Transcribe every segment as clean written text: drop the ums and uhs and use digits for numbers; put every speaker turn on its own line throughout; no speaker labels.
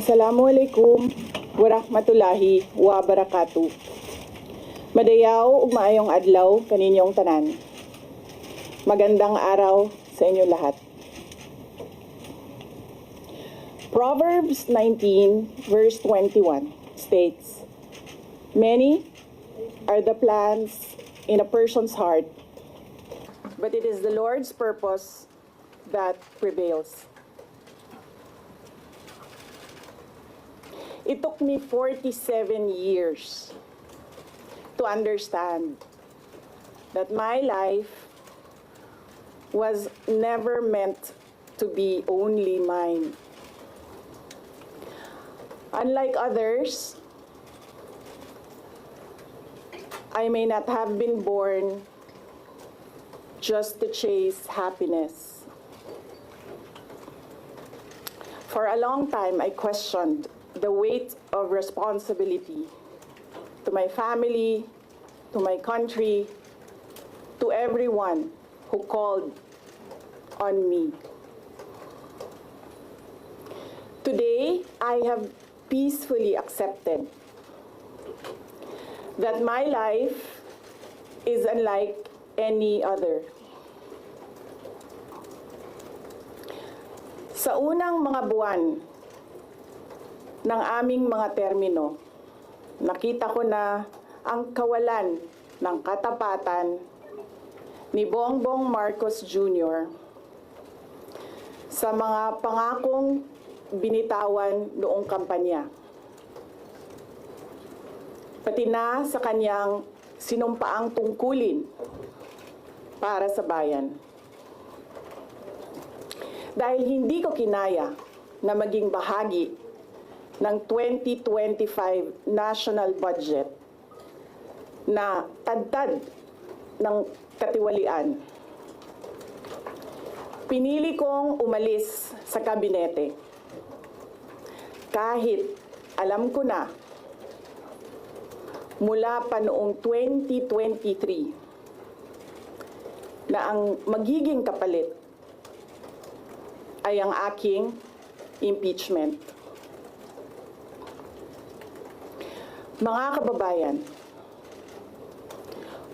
Assalamualaikum warahmatullahi wabarakatuh. Madayaw ug maayong adlaw kaninyong tanan. Magandang araw sa inyo lahat. Proverbs 19 verse 21 states, "Many are the plans in a person's heart, but it is the Lord's purpose that prevails." It took me 47 years to understand that my life was never meant to be only mine. Unlike others, I may not have been born just to chase happiness. For a long time, I questioned the weight of responsibility to my family, to my country, to everyone who called on me. Today, I have peacefully accepted that my life is unlike any other. Sa unang mga buwan ng aming mga termino, nakita ko na ang kawalan ng katapatan ni Bongbong Marcos Jr. sa mga pangakong binitawan noong kampanya, pati na sa kanyang sinumpaang tungkulin para sa bayan. Dahil hindi ko kinaya na maging bahagi ng 2025 national budget na tadtad ng katiwalian, pinili kong umalis sa kabinete kahit alam ko na mula pa noong 2023 na ang magiging kapalit ay ang aking impeachment. Mga kababayan,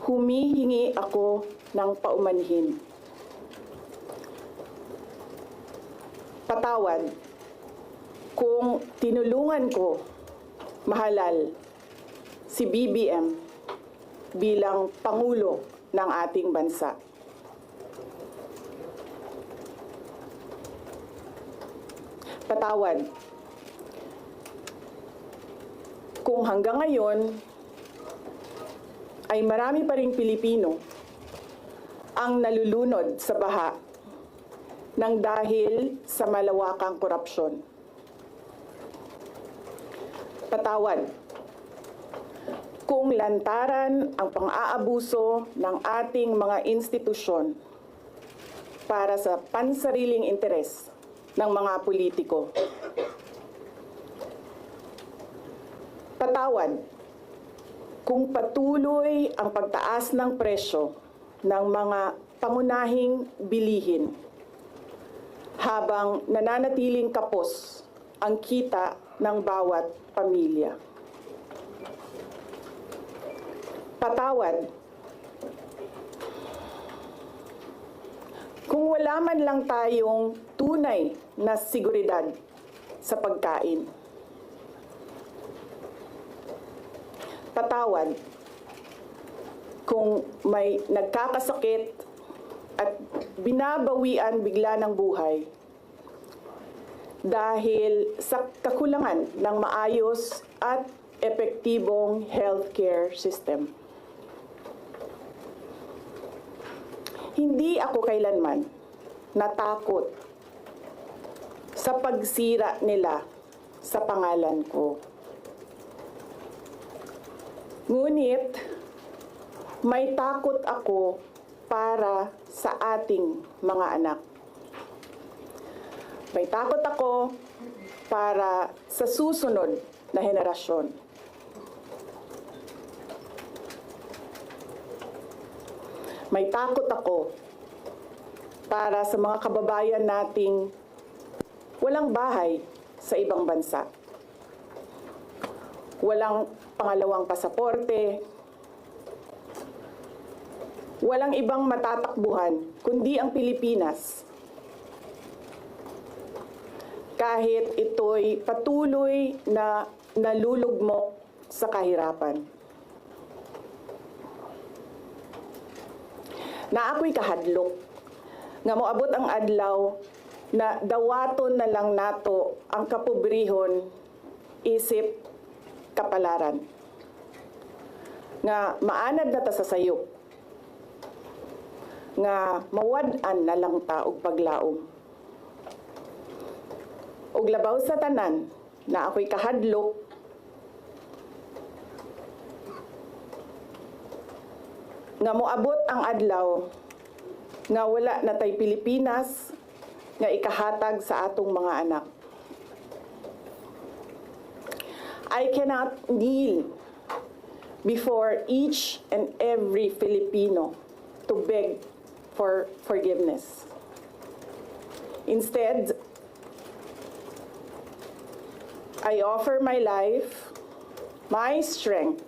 humihingi ako ng paumanhin. Patawad kung tinulungan ko mahalal si BBM bilang Pangulo ng ating bansa. Patawad kung hanggang ngayon ay marami pa ring Pilipino ang nalulunod sa baha ng dahil sa malawakang korupsyon. Patawad kung lantaran ang pang-aabuso ng ating mga institusyon para sa pansariling interes ng mga politiko. Patawad kung patuloy ang pagtaas ng presyo ng mga pangunahing bilihin habang nananatiling kapos ang kita ng bawat pamilya. Patawad kung wala man lang tayong tunay na seguridad sa pagkain. Patawad kung may nagkakasakit at binabawian bigla ng buhay dahil sa kakulangan ng maayos at epektibong healthcare system. Hindi ako kailanman natakot sa pagsira nila sa pangalan ko. Ngunit, may takot ako para sa ating mga anak. May takot ako para sa susunod na henerasyon. May takot ako para sa mga kababayan nating walang bahay sa ibang bansa. walang pangalawang pasaporte, walang ibang matatakbuhan kundi ang Pilipinas. Kahit ito'y patuloy na nalulugmok sa kahirapan. Na ako'y kahadlok, nga moabot ang adlaw na dawaton na lang nato ang kapobrihon isip kapalaran. Nga maanad na ta sa sayop, nga mawad-an na lang ta og paglaom. Og labaw sa tanan na ako'y kahadlok, nga moabot ang adlaw nga wala na tay Pilipinas nga ikahatag sa atong mga anak. I cannot kneel before each and every Filipino to beg for forgiveness. Instead, I offer my life, my strength,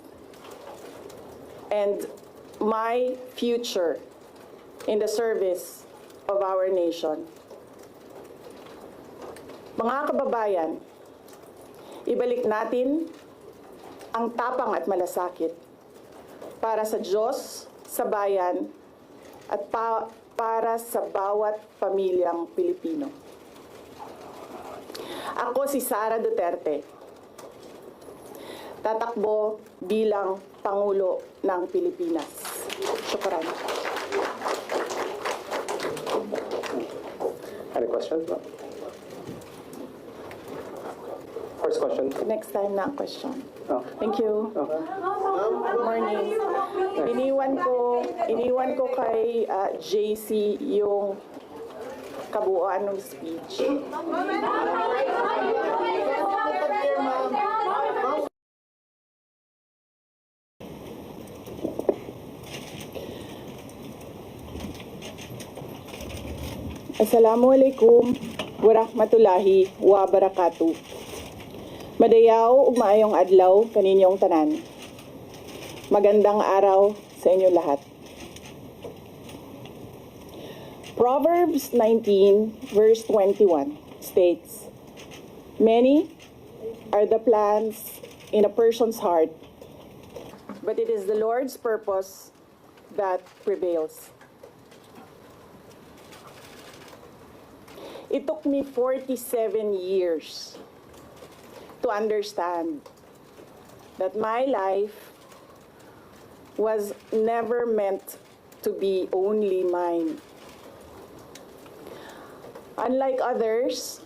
and my future in the service of our nation. Mga kababayan, ibalik natin ang tapang at malasakit para sa Diyos, sa bayan, at para sa bawat pamilyang Pilipino. Ako si Sara Duterte, tatakbo bilang Pangulo ng Pilipinas. Shukran.
Any questions? First question.
Next time na question.
Oh.
Thank you. Good morning. Iniwan ko kay JC yung kabuuan ng speech. Assalamualaikum warahmatullahi wabarakatuh. Madayaw ug maayong adlaw kaninyong tanan. Magandang araw sa inyo lahat. Proverbs 19 verse 21 states, "Many are the plans in a person's heart, but it is the Lord's purpose that prevails." It took me 47 years to understand that my life was never meant to be only mine. Unlike others,